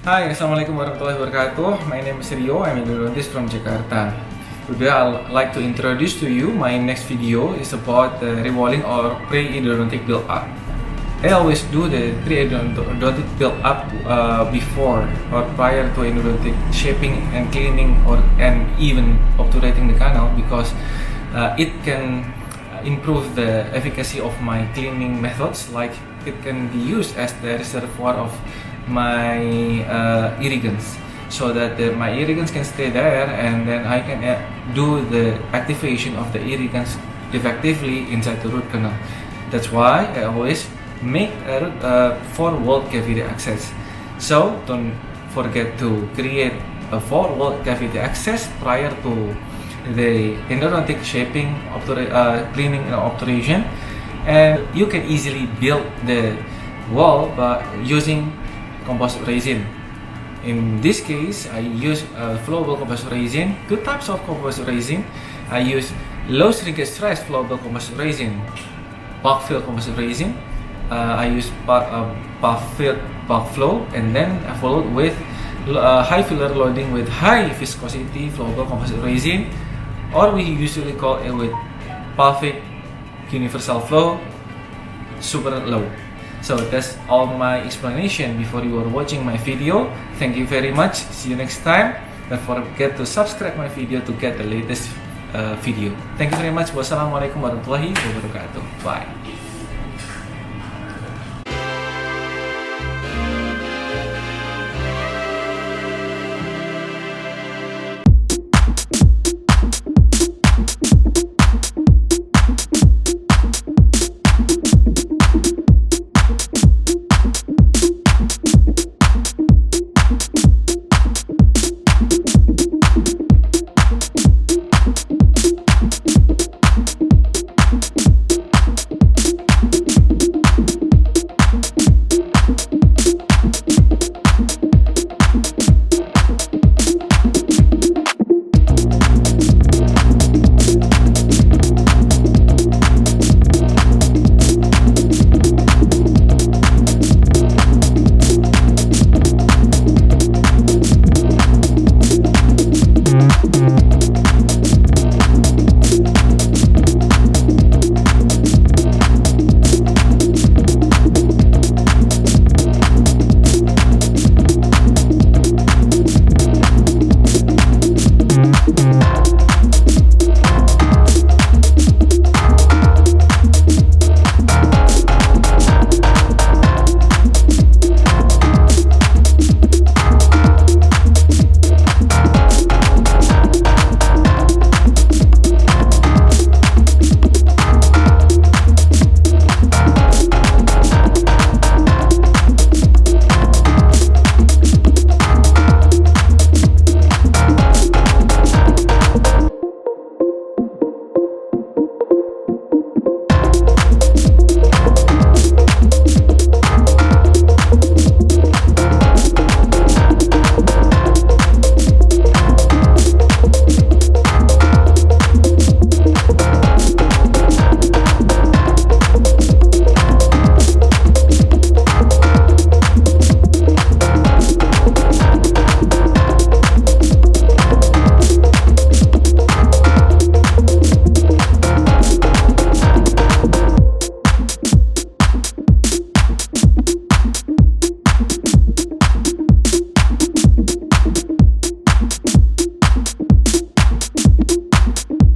Hi, Assalamualaikum warahmatullahi wabarakatuh. My name is Rio. I'm a endodontist from Jakarta. Today I'd like to introduce to you my next video is about the rewalling or pre-endodontic build-up. I always do the pre-endodontic build-up before or prior to endodontic shaping and cleaning and even obturating the canal because it can improve the efficacy of my cleaning methods, like it can be used as the reservoir of my irrigants, so that my irrigants can stay there and then I can do the activation of the irrigants effectively inside the root canal. That's why I always make a 4-wall cavity access. So don't forget to create a 4-wall cavity access prior to the endodontic shaping, cleaning and obturation, and you can easily build the wall by using composite resin. In this case, I use flowable composite resin. Two types of composite resin. I use low shrinkage stress flowable composite resin, bulkflow composite resin. I use bulkflow, and then I followed with high filler loading with high viscosity flowable composite resin, or we usually call it with PALFIQUE universal flow super low. So that's all my explanation before you are watching my video. Thank you very much. See you next time. Don't forget to subscribe my video to get the latest video. Thank you very much. Wassalamualaikum warahmatullahi wabarakatuh. Bye.